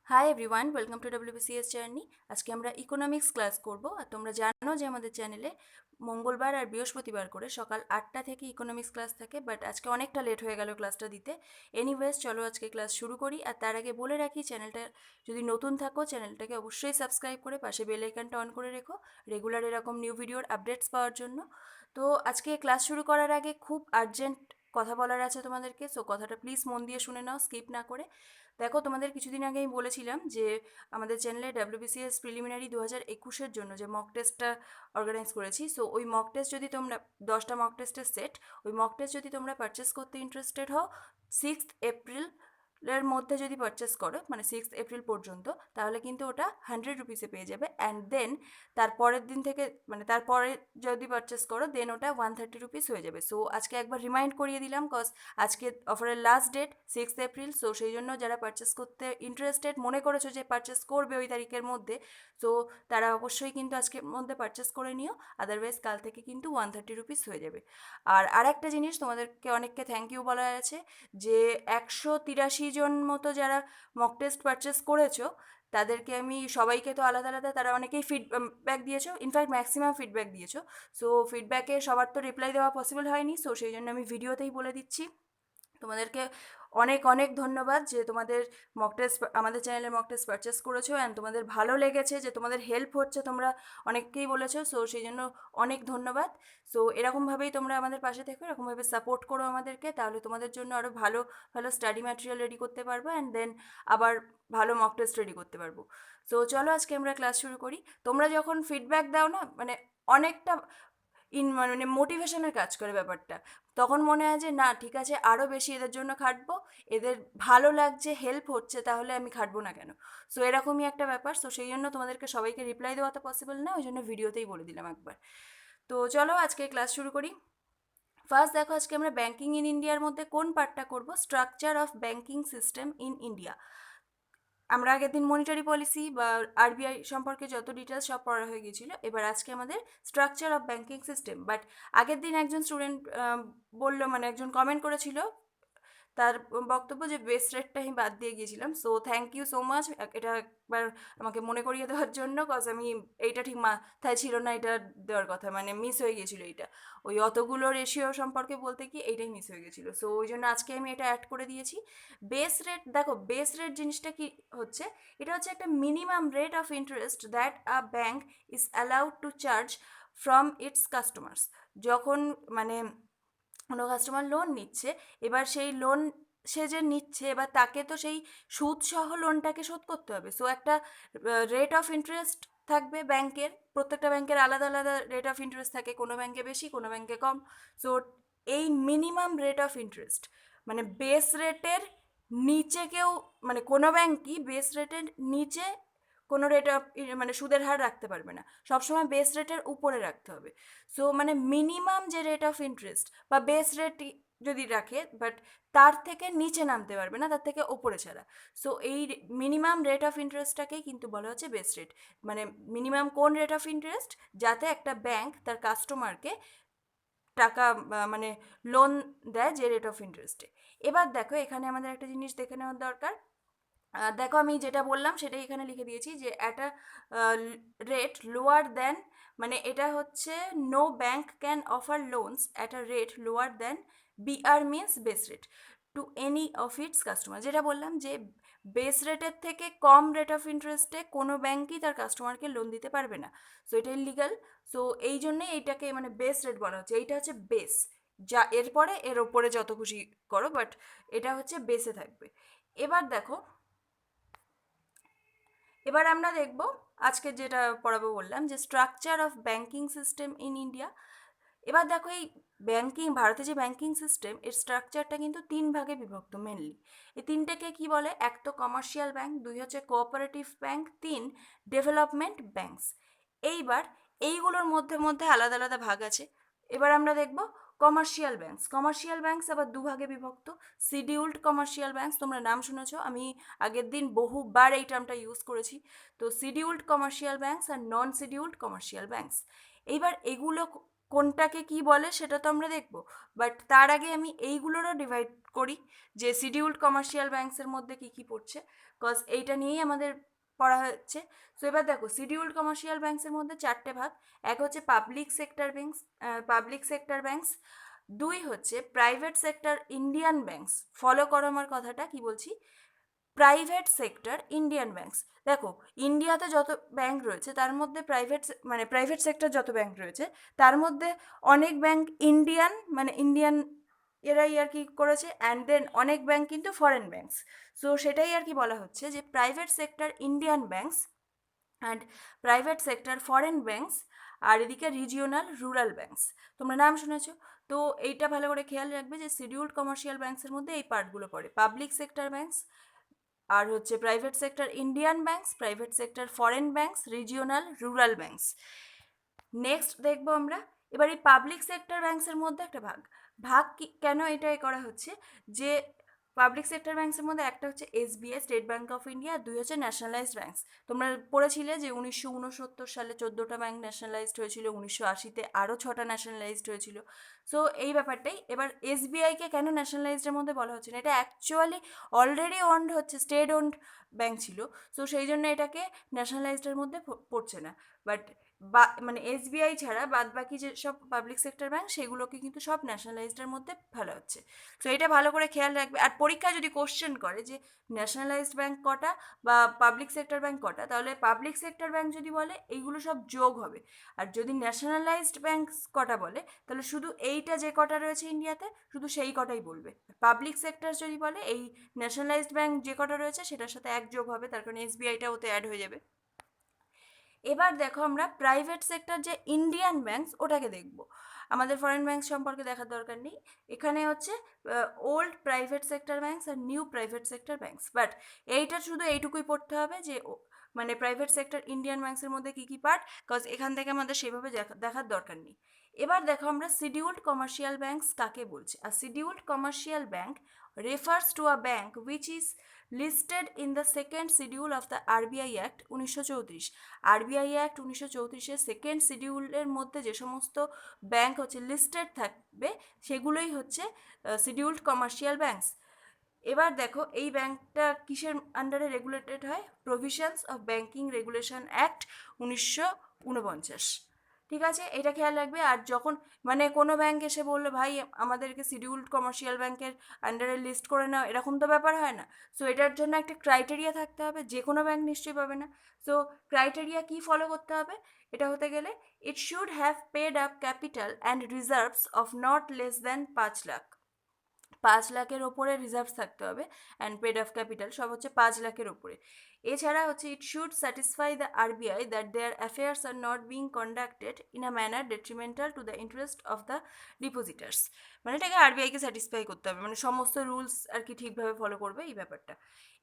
Hi everyone, welcome to WBCS journey. আজকে আমরা economics class করব। আর তোমরা জানো যে আমাদের চ্যানেলে মঙ্গলবার আর বৃহস্পতিবার করে সকাল 8টা থেকে ইকোনমিক্স ক্লাস থাকে, বাট আজকে অনেকটা লেট হয়ে গেল ক্লাসটা দিতে। এনিওয়েজ, চলো আজকে ক্লাস শুরু করি। আর তার আগে বলে রাখি, চ্যানেলটা যদি নতুন থাকো চ্যানেলটাকে অবশ্যই সাবস্ক্রাইব করে পাশে বেল আইকনটা অন করে রেখো রেগুলার এরকম নিউ ভিডিওর আপডেটস পাওয়ার জন্য। তো আজকে ক্লাস শুরু করার আগে খুব আর্জেন্ট কথা বলার আছে তোমাদেরকে, সো কথাটা প্লিজ মন দিয়ে শুনে নাও, স্কিপ না করে। দেখো, তোমাদের কিছুদিন আগে আমি বলেছিলাম যে আমাদের চ্যানেলে ডাব্লিউবিসিএস প্রিলিমিনারি 2021-এর জন্য যে মক টেস্টটা অর্গানাইজ করেছি, সো ওই মক টেস্ট যদি তোমরা 10টা মক টেস্টের সেট, ওই মক টেস্ট যদি তোমরা পারচেস করতে ইন্টারেস্টেড হও, 6 এপ্রিল এর মধ্যে যদি পারচেস করো, মানে 6 এপ্রিল পর্যন্ত, তাহলে কিন্তু ওটা 100 রুপিসে পেয়ে যাবে। অ্যান্ড দেন তারপরের দিন থেকে, মানে তারপরে যদি পারচেস করো, দেন ওটা 130 রুপিস হয়ে যাবে। সো আজকে একবার রিমাইন্ড করিয়ে দিলাম, কজ আজকে অফারের লাস্ট ডেট 6 এপ্রিল। সো সেই জন্য যারা পারচেস করতে ইন্টারেস্টেড মনে করেছো যে পারচেস করবে ওই তারিখের মধ্যে, সো তারা অবশ্যই কিন্তু আজকের মধ্যে পারচেস করে নিও। আদারওয়াইজ কাল থেকে কিন্তু 130 রুপিস হয়ে যাবে। আর একটা জিনিস তোমাদেরকে অনেককে থ্যাংক ইউ বলা আছে, যে 183 জন মতো যারা মক টেস্ট পারচেস করেছো, তাদেরকে আমি সবাইকে তো আলাদা আলাদা, তারা অনেকেই ফিডব্যাক দিয়েছো, ইনফ্যাক্ট ম্যাক্সিমাম ফিডব্যাক দিয়েছো। সো ফিডব্যাকে সবার তো রিপ্লাই দেওয়া পসিবল হয়নি, সো সেই জন্য আমি ভিডিওতেই বলে দিচ্ছি। তোমাদেরকে অনেক অনেক ধন্যবাদ যে তোমাদের মক টেস্ট, আমাদের চ্যানেলে মক টেস্ট পারচেস করেছো অ্যান্ড তোমাদের ভালো লেগেছে, যে তোমাদের হেল্প হচ্ছে, তোমরা অনেককেই বলেছো। সো সেই জন্য অনেক ধন্যবাদ। সো এরকমভাবেই তোমরা আমাদের পাশে থেকো, এরকমভাবে সাপোর্ট করো আমাদেরকে, তাহলে তোমাদের জন্য আরও ভালো ভালো স্টাডি ম্যাটেরিয়াল রেডি করতে পারবো অ্যান্ড দেন আবার ভালো মক টেস্ট রেডি করতে পারবো। সো চলো আজকে আমরা ক্লাস শুরু করি। তোমরা যখন ফিডব্যাক দাও না, মানে অনেকটা মানে মোটিভেশনের কাজ করে ব্যাপারটা, তখন মনে হয় যে না, ঠিক আছে, আরও বেশি এদের জন্য খাটবো, এদের ভালো লাগছে, হেল্প হচ্ছে, তাহলে আমি খাটবো না কেন। সো এরকমই একটা ব্যাপার। সো সেই জন্য তোমাদেরকে সবাইকে রিপ্লাই দেওয়া তো পসিবল না, ওই জন্য ভিডিওতেই বলে দিলাম একবার। তো চলো আজকে ক্লাস শুরু করি। ফার্স্ট দেখো, আজকে আমরা ব্যাঙ্কিং ইন ইন্ডিয়ার মধ্যে কোন পার্টটা করব, structure of banking system in India. আমরা আগের দিন মনিটারি পলিসি বা আরবিআই সম্পর্কে যত ডিটেলস সব পড়া হয়ে গিয়েছিলো, এবার আজকে আমাদের structure of banking system. But আগের দিন একজন স্টুডেন্ট বললো, মানে একজন কমেন্ট করেছিল, তার বক্তব্য যে বেস রেটটা আমি বাদ দিয়ে গিয়েছিলাম। So thank you so much এটা একবার আমাকে মনে করিয়ে দেওয়ার জন্য, কজ আমি এইটা ঠিক মাথায় ছিল না, এটা দেওয়ার কথা, মানে মিস হয়ে গিয়েছিলো এইটা। ওই অতগুলো রেশিও সম্পর্কে বলতে কি এইটাই মিস হয়ে গেছিলো, সো ওই জন্য আজকে আমি এটা অ্যাড করে দিয়েছি। বেস রেট, দেখো বেস রেট জিনিসটা কি হচ্ছে, এটা হচ্ছে একটা minimum rate of interest that a bank is allowed to charge from its customers. যখন মানে কোনো কাস্টমার লোন নিচ্ছে, এবার সেই লোন সে যে নিচ্ছে, এবার তাকে তো সেই সুদ সহ লোনটাকে শোধ করতে হবে। সো একটা রেট অফ ইন্টারেস্ট থাকবে ব্যাংকের, প্রত্যেকটা ব্যাংকের আলাদা আলাদা রেট অফ ইন্টারেস্ট থাকে, কোনো ব্যাংকে বেশি, কোনো ব্যাংকে কম। সো এই মিনিমাম রেট অফ ইন্টারেস্ট, মানে বেস রেটের নিচে কেউ, মানে কোনো ব্যাংকই বেস রেটের নিচে কোনো রেট অফ, মানে সুদের হার রাখতে পারবে না, সবসময় বেস রেটের উপরে রাখতে হবে। সো মানে মিনিমাম যে রেট অফ ইন্টারেস্ট বা বেস রেট যদি রাখে, বাট তার থেকে নিচে নামতে পারবে না, তার থেকে ওপরে ছাড়া। সো এই মিনিমাম রেট অফ ইন্টারেস্টটাকেই কিন্তু বলা হচ্ছে বেস রেট। মানে মিনিমাম কোন রেট অফ ইন্টারেস্ট, যাতে একটা ব্যাংক তার কাস্টমারকে টাকা মানে লোন দেয় যে রেট অফ ইন্টারেস্টে। এবার দেখো, এখানে আমাদের একটা জিনিস দেখে নেওয়ার দরকার। দেখো, আমি যেটা বললাম সেটাই এখানে লিখে দিয়েছি, যে একটা রেট লোয়ার দেন, মানে এটা হচ্ছে no bank can offer loans at a rate lower than BR means base rate to any of its customer. যেটা বললাম যে বেস রেটের থেকে কম রেট অফ ইন্টারেস্টে কোনো ব্যাংকই তার কাস্টমারকে লোন দিতে পারবে না। সো এটা ইলিগাল। সো এই জন্যে এইটাকে মানে বেস রেট বলা হচ্ছে, এইটা হচ্ছে বেস, যা এরপরে এর ওপরে যত খুশি করো, বাট এটা হচ্ছে বেসে থাকবে। এবার দেখো, এবার আমরা দেখব আজকে যেটা পড়াবো বললাম, যে structure of banking system in India. এবার দেখো, এই ব্যাঙ্কিং, ভারতে যে ব্যাঙ্কিং সিস্টেম, এর স্ট্রাকচারটা কিন্তু 3 ভাগে বিভক্ত মেনলি। এই তিনটেকে কি বলে, এক তো কমার্শিয়াল ব্যাঙ্ক, দুই হচ্ছে কোঅপারেটিভ ব্যাঙ্ক, তিন ডেভেলপমেন্ট ব্যাঙ্কস। এইবার এইগুলোর মধ্যে মধ্যে আলাদা আলাদা ভাগ আছে। এবার আমরা দেখব কমার্শিয়াল ব্যাঙ্কস। কমার্শিয়াল ব্যাঙ্কস আবার 2 ভাগে বিভক্ত। শিডিউল্ড কমার্শিয়াল ব্যাঙ্কস, তোমরা নাম শুনেছো, আমি আগের দিন বহুবার এই টার্মটা ইউজ করেছি। তো শিডিউল্ড কমার্শিয়াল ব্যাঙ্কস আর নন শিডিউল্ড কমার্শিয়াল ব্যাঙ্কস। এইবার এগুলো কোনটাকে কি বলে সেটা তো আমরা দেখব, বাট তার আগে আমি এইগুলোরও ডিভাইড করি যে শিডিউলড কমার্শিয়াল ব্যাংকসের মধ্যে কি কি পড়ছে, কজ এইটা নিয়েই আমাদের পড়া হচ্ছে। সো এবার দেখো, শিডিউলড কমার্শিয়াল ব্যাংকসের মধ্যে 4টে ভাগ। এক হচ্ছে পাবলিক সেক্টর ব্যাংকস, 2 হচ্ছে private sector Indian banks. Follow করো আমার কথাটা, কি বলছি, প্রাইভেট সেক্টর ইন্ডিয়ান ব্যাংকস। দেখো, ইন্ডিয়াতে যত ব্যাংক রয়েছে তার মধ্যে প্রাইভেট সেক্টর যত ব্যাংক রয়েছে তার মধ্যে অনেক ব্যাংক ইন্ডিয়ান, মানে ইন্ডিয়ান এরাই আর কি করেছে, অ্যান্ড দেন অনেক ব্যাংক কিন্তু ফরেন ব্যাংকস। সো সেটাই আর কি বলা হচ্ছে যে private sector Indian banks and private sector foreign banks, আর এদিকে রিজিওনাল রুরাল ব্যাংকস। তোমরা নাম শুনেছো, তো এইটা ভালো করে খেয়াল রাখবে যে শিডিউলড কমার্শিয়াল ব্যাংকসের মধ্যে এই পার্টগুলো পড়ে, পাবলিক সেক্টর ব্যাংকস, আর হচ্ছে private sector Indian banks, private sector foreign banks, regional rural banks. Next দেখবো আমরা এবার এই পাবলিক সেক্টর ব্যাংকসের মধ্যে একটা ভাগ। কেন এটাই করা হচ্ছে যে পাবলিক সেক্টর ব্যাংকসের মধ্যে একটা হচ্ছে SBI, state Bank of India, 2 হচ্ছে ন্যাশনালাইজড ব্যাংকস। তোমরা পড়েছিলে যে 1969 সালে 14টা ব্যাংক ন্যাশনালাইজড হয়েছিল, 1980-তে আরও 6টা ন্যাশনালাইজড হয়েছিল। সো এই ব্যাপারটাই, এবার এসবিআইকে কেন ন্যাশনালাইজডের মধ্যে বলা হচ্ছে না, এটা অ্যাকচুয়ালি অলরেডি ওন্ড হচ্ছে, স্টেট ওন্ড ব্যাংক ছিল। সো সেই জন্য এটাকে ন্যাশনালাইজডের মধ্যে পড়ছে না। বাট মানে এসবিআই ছাড়া বাদ বাকি যেসব পাবলিক সেক্টর ব্যাংক সেগুলোকে কিন্তু সব ন্যাশনালাইজডের মধ্যে ফেলা হচ্ছে। তো এটা ভালো করে খেয়াল রাখবে। আর পরীক্ষায় যদি কোশ্চেন করে যে ন্যাশনালাইজড ব্যাংক কটা বা পাবলিক সেক্টর ব্যাংক কটা, তাহলে পাবলিক সেক্টর ব্যাংক যদি বলে এইগুলো সব যোগ হবে, আর যদি ন্যাশনালাইজড ব্যাংক কটা বলে তাহলে শুধু এইটা যে কটা রয়েছে ইন্ডিয়াতে শুধু সেই কটাই বলবে। পাবলিক সেক্টর যদি বলে এই ন্যাশনালাইজড ব্যাংক যে কটা রয়েছে সেটার সাথে এক যোগ হবে, তার কারণে এসবিআইটা ওতে অ্যাড হয়ে যাবে। এবার দেখো, আমরা প্রাইভেট সেক্টর যে ইন্ডিয়ান ব্যাংকস ওটাকে দেখব, আমাদের ফরেন ব্যাংক সম্পর্কে দেখার দরকার নেই। এখানে হচ্ছে ওল্ড প্রাইভেট সেক্টর ব্যাংকস আর new private sector banks, but এইটা শুধু এইটুকুই পড়তে হবে যে মানে প্রাইভেট সেক্টর ইন্ডিয়ান ব্যাংকসের মধ্যে কী কী পার্ট, কজ এখান থেকে আমাদের সেভাবে দেখার দরকার নেই। এবার দেখো, আমরা শিডিউলড কমার্শিয়াল ব্যাংকস কাকে বলছি। আর scheduled commercial bank refers to a bank which is listed in the second schedule of the RBI Act 1934। RBI act 1934-এর সেকেন্ড শিডিউলের মধ্যে যে সমস্ত ব্যাংক হচ্ছে লিস্টেড থাকবে সেগুলোই হচ্ছে শিডিউলড কমার্শিয়াল ব্যাংকস। এবার দেখো, এই ব্যাংকটা কিসের আন্ডারে রেগুলেটেড হয়, provisions of banking regulation act 1949। ঠিক আছে, এটা খেয়াল রাখবে। আর যখন মানে কোনো ব্যাংক এসে বললো ভাই আমাদেরকে শিডিউলড কমার্শিয়াল ব্যাংকের আন্ডারে লিস্ট করে নাও, এরকম তো ব্যাপার হয় না। সো এটার জন্য একটা ক্রাইটেরিয়া থাকতে হবে, যে কোনো ব্যাংক নিশ্চয়ই পাবে না। সো ক্রাইটেরিয়া কি ফলো করতে হবে, এটা হতে গেলে it should have paid up capital and reserves of not less than 5 lakh. 5 লাখের ওপরে রিজার্ভ থাকতে হবে, অ্যান্ড পেড অফ ক্যাপিটাল সব হচ্ছে 5 লাখের ওপরে। এছাড়া হচ্ছে it should satisfy the RBI that their affairs are not being conducted in a manner detrimental to the interest of the depositors. মানে এটাকে আরবিআইকে স্যাটিসফাই করতে হবে, মানে সমস্ত রুলস আর কি ঠিকভাবে ফলো করবে এই ব্যাপারটা।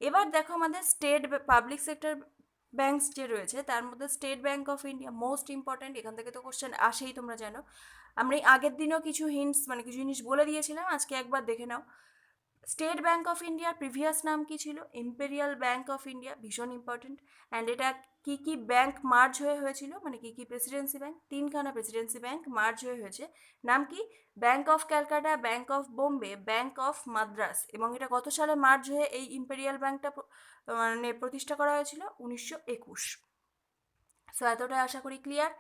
এবার দেখো, আমাদের স্টেট পাবলিক সেক্টর ব্যাংকস যে রয়েছে তার মধ্যে state Bank of India most important, এখান থেকে তো কোশ্চেন আসেই, তোমরা জানো। আমরা এই আগের দিনও কিছু হিন্টস মানে কিছু জিনিস বলে দিয়েছিলাম, আজকে একবার দেখে নাও। স্টেট ব্যাংক অফ ইন্ডিয়ার প্রিভিয়াস নাম কি ছিল, ইম্পেরিয়াল ব্যাংক অফ ইন্ডিয়া, ভীষণ ইম্পর্টেন্ট। অ্যান্ড এটা কি কি ব্যাংক মার্জ হয়েছিল, মানে কি কি প্রেসিডেন্সি ব্যাংক, 3খানা প্রেসিডেন্সি ব্যাংক মার্জ হয়েছে। নাম কি, bank of Calcutta, bank of Bombay, bank of Madras. এবং এটা কত সালে মার্জ হয়ে এই ইম্পেরিয়াল ব্যাংকটা মানে প্রতিষ্ঠা করা হয়েছিল, 1921। সো এতটা আশা করি ক্লিয়ার।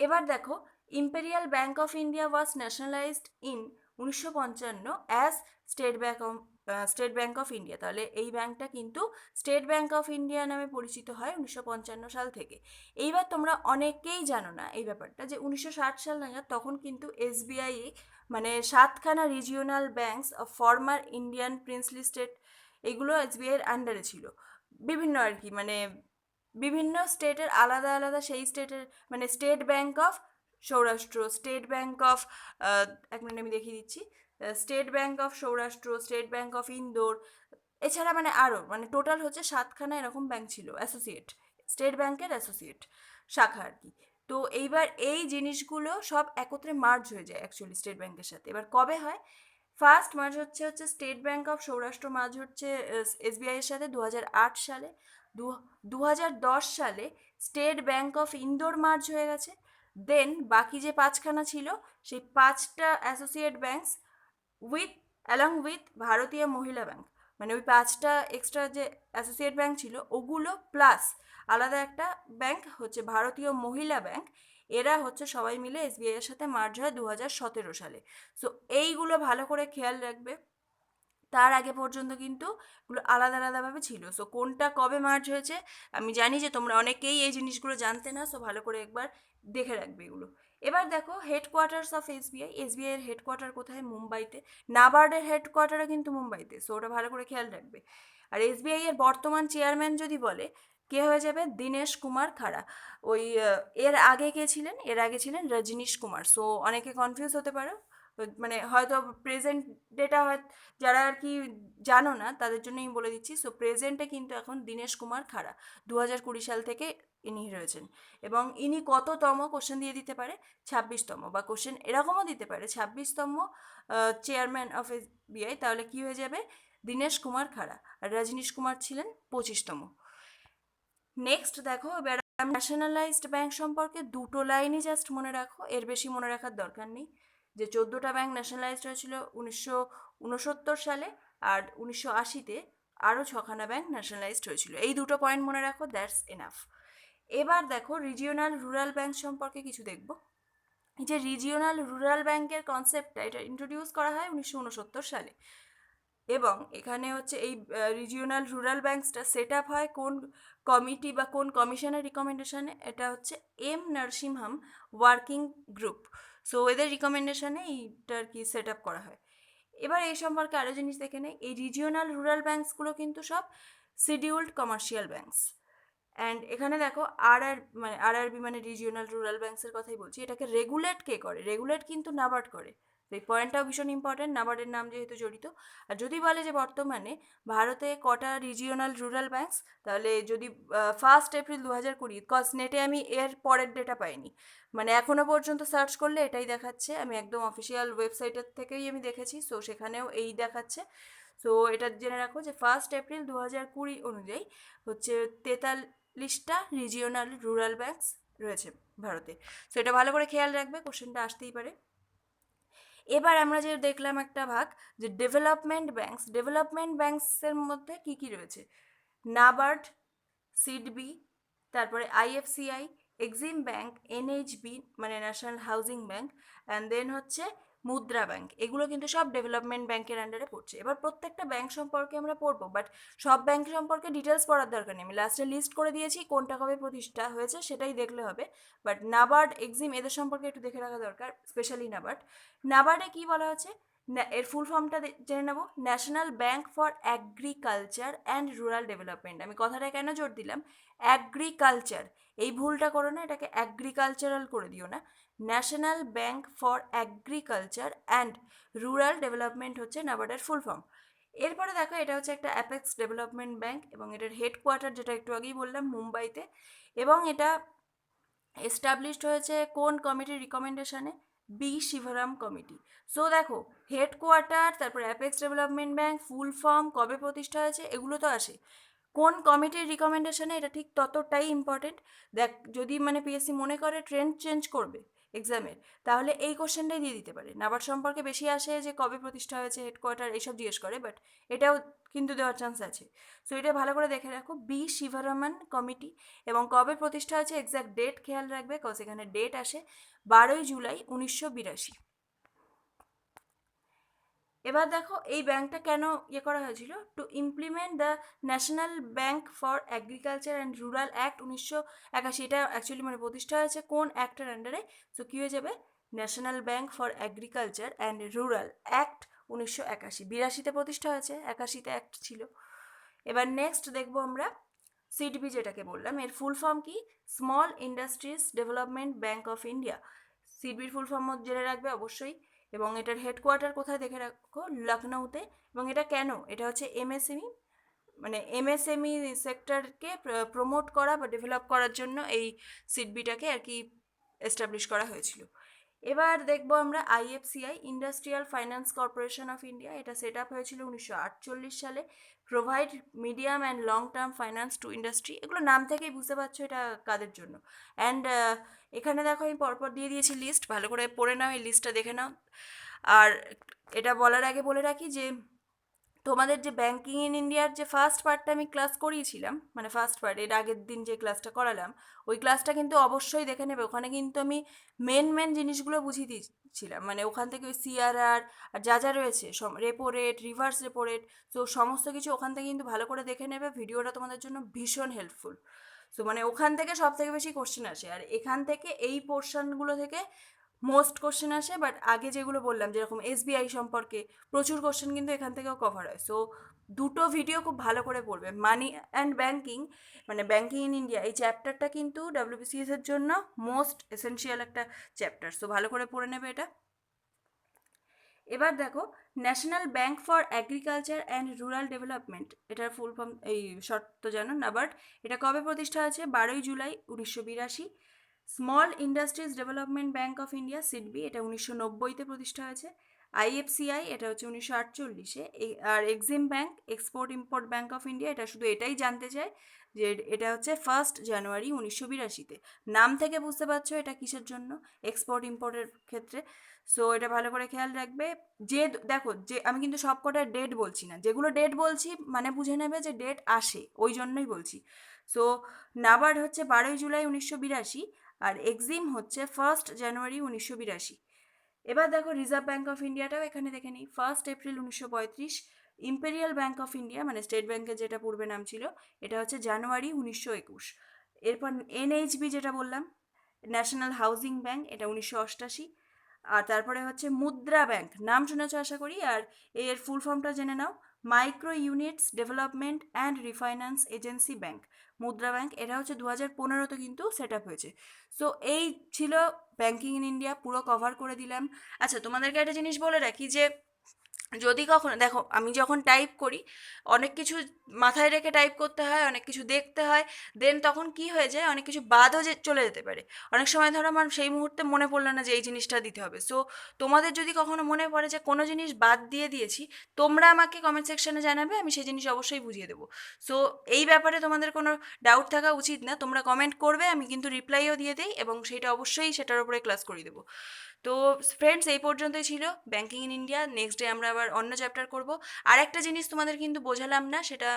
এবার দেখো, imperial bank of India was nationalised in 1955 as state Bank of India. তাহলে এই ব্যাংকটা কিন্তু স্টেট ব্যাংক অফ ইন্ডিয়া নামে পরিচিত হয় 1955 সাল থেকে। এইবার তোমরা অনেকেই জানো না এই ব্যাপারটা যে 1960 সাল নাগাদ তখন কিন্তু এসবিআই মানে 7খানা regional banks of former Indian princely state, এগুলো এসবিআইয়ের আন্ডারে ছিল। বিভিন্ন আর কি মানে বিভিন্ন স্টেটের আলাদা আলাদা সেই স্টেটের, মানে state Bank of Saurashtra, state Bank of, এক মিনিট আমি দেখিয়ে দিচ্ছি, state Bank of Saurashtra, state Bank of Indore, এছাড়া মানে আরও মানে টোটাল হচ্ছে 7খানা এরকম ব্যাংক ছিল অ্যাসোসিয়েট, স্টেট ব্যাংকের অ্যাসোসিয়েট শাখা আর কি। তো এইবার এই জিনিসগুলো সব একত্রে মার্জ হয়ে যায় অ্যাকচুয়ালি স্টেট ব্যাংকের সাথে। এবার কবে হয়, ফার্স্ট মার্জ হচ্ছে state Bank of Saurashtra merge হচ্ছে এসবিআইয়ের সাথে 2008 সালে। 2010 সালে state Bank of Indore merge হয়ে গেছে। দেন বাকি যে পাঁচখানা ছিল সেই পাঁচটা associate banks with along with ভারতীয় মহিলা ব্যাংক, মানে ওই পাঁচটা এক্সট্রা যে অ্যাসোসিয়েট ব্যাংক ছিল ওগুলো প্লাস আলাদা একটা ব্যাংক হচ্ছে ভারতীয় মহিলা ব্যাংক, এরা হচ্ছে সবাই মিলে এসবিআই এর সাথে মার্জ হয় 2017 সালে। সো এইগুলো ভালো করে খেয়াল রাখবে, তার আগে পর্যন্ত কিন্তু এগুলো আলাদা আলাদাভাবে ছিল। সো কোনটা কবে মার্জ হয়েছে আমি জানি যে তোমরা অনেকেই এই জিনিসগুলো জানতে না, সো ভালো করে একবার দেখে রাখবে এগুলো। এবার দেখো হেডকোয়ার্টার্স অফ এসবিআই, এসবিআই এর হেডকোয়ার্টার কোথায়? মুম্বাইতে। নাবার্ডের হেডকোয়ার্টারও কিন্তু মুম্বাইতে, সো ওটা ভালো করে খেয়াল রাখবে। আর এসবিআই এর বর্তমান চেয়ারম্যান যদি বলে কে হয়ে যাবে? দীনেশ কুমার খাড়া। ওই এর আগে কে ছিলেন? এর আগে ছিলেন রজনীশ কুমার। সো অনেকে কনফিউজ হতে পারো, মানে হয়তো প্রেজেন্ট ডেটা হয় যারা আর কি জানো না তাদের জন্য আমি বলে দিচ্ছি। সো প্রেজেন্টে কিন্তু এখন দীনেশ কুমার খাড়া 2020 সাল থেকে ইনি রয়েছেন। এবং ইনি কততম কোশ্চেন দিয়ে দিতে পারে? 26তম, বা কোশ্চেন এরকমও দিতে পারে 26তম চেয়ারম্যান অফ এসবিআই, তাহলে কি হয়ে যাবে? দীনেশ কুমার খাড়া। আর রজনীশ কুমার ছিলেন 25তম। নেক্সট দেখো, এবার ন্যাশনালাইজড ব্যাংক সম্পর্কে দুটো লাইনই জাস্ট মনে রাখো, এর বেশি মনে রাখার দরকার নেই। যে 14টা ব্যাংক ন্যাশনালাইজড হয়েছিল 1969 সালে, আর 1980-তে আরও 6খানা ব্যাংক ন্যাশনালাইজড হয়েছিল। এই দুটো পয়েন্ট মনে রাখো, দ্যাটস এনাফ। এবার দেখো রিজিওনাল রুরাল ব্যাংক সম্পর্কে কিছু দেখব। এই যে রিজিওনাল রুরাল ব্যাংকের কনসেপ্টটা, এটা ইন্ট্রোডিউস করা হয় 1969 সালে। এবং এখানে হচ্ছে এই রিজিওনাল রুরাল ব্যাংকসটা সেট আপ হয় কোন কমিটি বা কোন কমিশনের রিকমেন্ডেশনে? এটা হচ্ছে এম নরসিমহাম ওয়ার্কিং গ্রুপ। সো এদের রিকমেন্ডেশনে এইটা আর কি সেট আপ করা হয়। এবার এই সম্পর্কে আরও জিনিস দেখে নেই। এই রিজিওনাল রুরাল ব্যাংকসগুলো কিন্তু সব শিডিউলড কমার্শিয়াল ব্যাংকস। অ্যান্ড এখানে দেখো আরআরবি মানে রিজিওনাল রুরাল ব্যাংকসের কথাই বলছি। এটাকে রেগুলেট কে করে? রেগুলেট কিন্তু নাবার্ড করে। এই পয়েন্টটাও ভীষণ ইম্পর্টেন্ট, নাবার্ডের নাম যেহেতু জড়িত। আর যদি বলে যে বর্তমানে ভারতে কটা রিজিওনাল রুরাল ব্যাংকস, তাহলে যদি 1 এপ্রিল 2020, কজ নেটে আমি এর পরের ডেটা পাইনি, মানে এখনো পর্যন্ত সার্চ করলে এটাই দেখাচ্ছে, আমি একদম অফিসিয়াল ওয়েবসাইটের থেকেই আমি দেখেছি, সো সেখানেও এই দেখাচ্ছে। সো এটা জেনে রাখো যে 1 এপ্রিল 2020 অনুযায়ী হচ্ছে 43টা রিজিওনাল রুরাল ব্যাংকস রয়েছে ভারতে। সো এটা ভালো করে খেয়াল রাখবে, কোশ্চেনটা আসতেই পারে। এবার আমরা যে দেখলাম একটা ভাগ, যে ডেভেলপমেন্ট ব্যাংকসের মধ্যে কি কি রয়েছে? নাবার্ড, সিডবি, তারপরে আইএফসিআই, এক্সিম ব্যাংক, এনএইচবি মানে national housing bank, and then হচ্ছে মুদ্রা ব্যাংক। এগুলো কিন্তু সব ডেভেলপমেন্ট ব্যাংকের আন্ডারে পড়ছে। এবার প্রত্যেকটা ব্যাংক সম্পর্কে আমরা পড়বো, বাট সব ব্যাংক সম্পর্কে ডিটেলস পড়ার দরকার নেই, আমি লাস্টে লিস্ট করে দিয়েছি কোনটা কবে প্রতিষ্ঠা হয়েছে সেটাই দেখলে হবে। বাট নাবার্ড, এক্সিম এদের সম্পর্কে একটু দেখে রাখা দরকার, স্পেশালি নাবার্ড। নাবার্ডে কী বলা হচ্ছে? এর ফুল ফর্মটা জেনে নেব, national bank for agriculture and rural development. আমি কথাটা কেন জোর দিলাম? অ্যাগ্রিকালচার, এই ভুলটা করো না, এটাকে অ্যাগ্রিকালচারাল করে দিও না। National bank for agriculture and rural development হচ্ছে নাবার্ডের ফুল ফর্ম। এরপরে দেখো, এটা হচ্ছে একটা অ্যাপেক্স ডেভেলপমেন্ট ব্যাংক, এবং এটার হেডকোয়ার্টার যেটা একটু আগেই বললাম মুম্বাইতে। এবং এটা এস্টাবলিশড হয়েছে কোন কমিটির রিকমেন্ডেশনে? B Shivaram committee. সো দেখো, হেডকোয়ার্টার, তারপর apex development bank, full form, কবে প্রতিষ্ঠা হয়েছে, এগুলো তো আসে কোন কমিটির রিকমেন্ডেশনে, এটা ঠিক ততটাই ইম্পর্টেন্ট। দেখ, যদি মানে পিএসসি মনে করে ট্রেন্ড চেঞ্জ করবে এক্সামের, তাহলে এই কোশ্চেনটাই দিয়ে দিতে পারে। নাবার্ড সম্পর্কে বেশি আসে যে কবে প্রতিষ্ঠা হয়েছে, হেডকোয়ার্টার, এইসব জিজ্ঞেস করে, বাট এটাও কিন্তু দেওয়ার চান্স আছে। সো এটা ভালো করে দেখে রাখো, বি শিবরামন কমিটি। এবং কবে প্রতিষ্ঠা হয়েছে এক্স্যাক্ট ডেট খেয়াল রাখবে, কজ এখানে ডেট আসে 12 জুলাই 1982। এবার দেখো, এই ব্যাংকটা কেন ইয়ে করা হয়েছিল? To implement the national bank for agriculture and rural act 1981। এটা অ্যাকচুয়ালি মানে প্রতিষ্ঠা হয়েছে কোন অ্যাক্টের আন্ডারে? সো কী হয়ে যাবে? National bank for agriculture and rural act 1981। 82-তে প্রতিষ্ঠা হয়েছে, 81-তে অ্যাক্ট ছিল। এবার নেক্সট দেখবো আমরা সিডিবি, যেটাকে বললাম, এর ফুল ফর্ম কি? Small industries development bank of India. সিডিবির ফুল ফর্ম জেনে রাখবে অবশ্যই। এবং এটার হেডকোয়ার্টার কোথায় দেখে রাখো? লখনৌতে। এবং এটা কেন? এটা হচ্ছে এমএসএমই, মানে এমএসএমই সেক্টরকে প্রমোট করা বা ডেভেলপ করার জন্য এই সিডবিটাকে আর কি এস্টাবলিশ করা হয়েছিল। এবার দেখবো আমরা IFCI, industrial finance corporation of India. এটা সেট আপ হয়েছিল 1948 সালে। Provide medium and long term finance to industry. এগুলো নাম থেকেই বুঝতে পারছো এটা কাদের জন্য। অ্যান্ড এখানে দেখো আমি পরপর দিয়ে দিয়েছি লিস্ট, ভালো করে পড়ে নাও, এই লিস্টটা দেখে নাও। আর এটা বলার আগে বলে রাখি যে তোমাদের যে ব্যাঙ্কিং ইন ইন্ডিয়ার যে ফার্স্ট পার্টটা আমি ক্লাস করিয়েছিলাম, মানে ফার্স্ট পার্ট এর আগের দিন যে ক্লাসটা করালাম, ওই ক্লাসটা কিন্তু অবশ্যই দেখে নেবে। ওখানে কিন্তু আমি মেন জিনিসগুলো বুঝিয়ে দিয়েছিলাম, মানে ওখান থেকে ওই সিআরআর আর যা যা রয়েছে, repo rate, reverse repo rate, তো সমস্ত কিছু ওখান থেকে কিন্তু ভালো করে দেখে নেবে। ভিডিওটা তোমাদের জন্য ভীষণ হেল্পফুল। সো মানে ওখান থেকে সব থেকে বেশি কোশ্চেন আসে, আর এখান থেকে এই পোর্শনগুলো থেকে মোস্ট কোশ্চেন আসে। বাট আগে যেগুলো বললাম যেরকম এসবিআই সম্পর্কে প্রচুর কোশ্চেন কিন্তু এখান থেকেও কভার হয়। সো দুটো ভিডিও খুব ভালো করে পড়বে। মানি অ্যান্ড ব্যাঙ্কিং, মানে ব্যাঙ্কিং ইন ইন্ডিয়া, এই চ্যাপ্টারটা কিন্তু ডাব্লিউবিসিএস এর জন্য মোস্ট এসেনশিয়াল একটা চ্যাপ্টার। সো ভালো করে পড়ে নেবে এটা। এবার দেখো, national bank for agriculture and rural development, এটার ফুল ফর্ম এই শর্ট তো জানো, নাবার্ড। এটা কবে প্রতিষ্ঠা আছে? 12 July 1982। Small industries development bank of India, SIDBI, এটা 1990-তে প্রতিষ্ঠা হয়েছে। আইএফসিআই, এটা হচ্ছে 1948-এ। আর EXIM bank, export import bank of India, এটা শুধু এটাই জানতে চায় যে এটা হচ্ছে 1 জানুয়ারি 1982-তে। নাম থেকে বুঝতে পারছো এটা কিসের জন্য, এক্সপোর্ট ইম্পোর্টের ক্ষেত্রে। সো এটা ভালো করে খেয়াল রাখবে। যে দেখো, যে আমি কিন্তু সব কটার ডেট বলছি না, যেগুলো ডেট বলছি মানে বুঝে নেবে যে ডেট আসে, ওই জন্যই বলছি। সো নাবার্ড হচ্ছে 12 জুলাই 1982, আর এক্সিম হচ্ছে 1 জানুয়ারি 1982। এবার দেখো, রিজার্ভ ব্যাঙ্ক অফ ইন্ডিয়াটাও এখানে দেখে নিই। 1 April 1935। Imperial bank of India, মানে স্টেট ব্যাঙ্কের যেটা পূর্বে নাম ছিল, এটা হচ্ছে জানুয়ারি 1921। এরপর এনএইচবি যেটা বললাম, ন্যাশনাল হাউজিং ব্যাঙ্ক, এটা 1988। আর তারপরে হচ্ছে মুদ্রা ব্যাংক, নাম শুনেছ আশা করি, আর এর ফুল ফর্মটা জেনে নাও, micro units development and refinance agency bank, Mudra bank. এটা হচ্ছে 2015-তে কিন্তু সেট আপ হয়েছে। সো এই ছিল ব্যাঙ্কিং ইন ইন্ডিয়া, পুরো কভার করে দিলাম। আচ্ছা, তোমাদেরকে একটা জিনিস বলে রাখি যে যদি কখনো দেখো আমি যখন টাইপ করি, অনেক কিছু মাথায় রেখে টাইপ করতে হয়, অনেক কিছু দেখতে হয়, দেন তখন কি হয়ে যায়, অনেক কিছু বাদও যে চলে যেতে পারে। অনেক সময় ধরো আমার সেই মুহূর্তে মনে পড়লো না যে এই জিনিসটা দিতে হবে। সো তোমাদের যদি কখনো মনে পড়ে যে কোনো জিনিস বাদ দিয়ে দিয়েছি, তোমরা আমাকে কমেন্ট সেকশনে জানাবে, আমি সেই জিনিস অবশ্যই বুঝিয়ে দেবো। সো এই ব্যাপারে তোমাদের কোনো ডাউট থাকা উচিত না, তোমরা কমেন্ট করবে, আমি কিন্তু রিপ্লাইও দিয়ে দিই, এবং সেটা অবশ্যই সেটার উপরে ক্লাস করিয়ে দেবো। তো ফ্রেন্ডস, এই পর্যন্তই ছিল banking in India. Next day আমরা আবার অন্য চ্যাপ্টার করব। আর একটা জিনিস তোমাদের কিন্তু বোঝালাম না, সেটা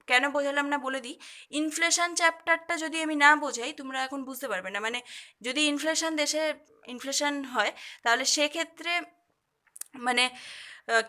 কেন বোঝালাম না বলে দিই। ইনফ্লেশন চ্যাপ্টারটা যদি আমি না বোঝাই, তোমরা এখন বুঝতে পারবে না। মানে যদি দেশে ইনফ্লেশন হয়, তাহলে সেক্ষেত্রে মানে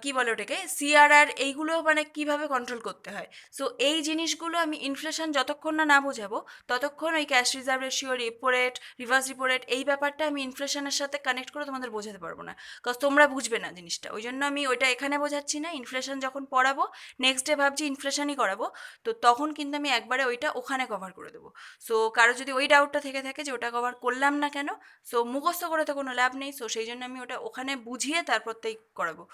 কি বলে ওটাকে, সিআরআর, এইগুলো মানে কিভাবে কন্ট্রোল করতে হয়। সো এই জিনিসগুলো আমি ইনফ্লেশন যতক্ষণ না বোঝাবো, ততক্ষণ ওই cash reserve ratio, repo rate, reverse repo rate, এই ব্যাপারটা আমি ইনফ্লেশনের সাথে কানেক্ট করে তোমাদের বোঝাতে পারবো না, কজ তোমরা বুঝবে না জিনিসটা। ওই জন্য আমি ওইটা এখানে বোঝাচ্ছি না। ইনফ্লেশন যখন পড়াবো, নেক্সট ডে ভাবছি ইনফ্লেশনই করাবো, তো তখন কিন্তু আমি একবারে ওইটা ওখানে কভার করে দেবো। সো কারো যদি ওই ডাউটটা থেকে থাকে যে ওটা কভার করলাম না কেন, সো মুখস্থ করে তো কোনো লাভ নেই। সো সেই জন্য আমি ওটা ওখানে বুঝিয়ে তারপরতেই করাবো।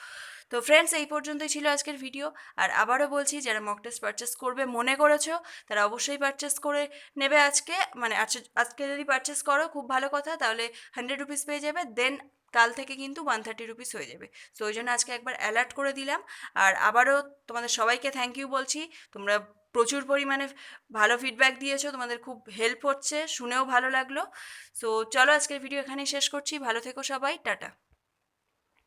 তো ফ্রেন্ডস, এই পর্যন্তই ছিল আজকের ভিডিও। আর আবারও বলছি, যারা মক টেস্ট পারচেস করবে মনে করেছো, তারা অবশ্যই পারচেস করে নেবে আজকে। মানে আজকে যদি পারচেস করো, খুব ভালো কথা, তাহলে 100 রুপিস পেয়ে যাবে। দেন কাল থেকে কিন্তু 130 রুপিস হয়ে যাবে। সো ওই জন্য আজকে একবার অ্যালার্ট করে দিলাম। আর আবারও তোমাদের সবাইকে থ্যাংক ইউ বলছি। তোমরা প্রচুর পরিমাণে ভালো ফিডব্যাক দিয়েছো, তোমাদের খুব হেল্প হচ্ছে, শুনেও ভালো লাগলো। সো চলো, আজকের ভিডিও এখানেই শেষ করছি। ভালো থেকো সবাই, টাটা।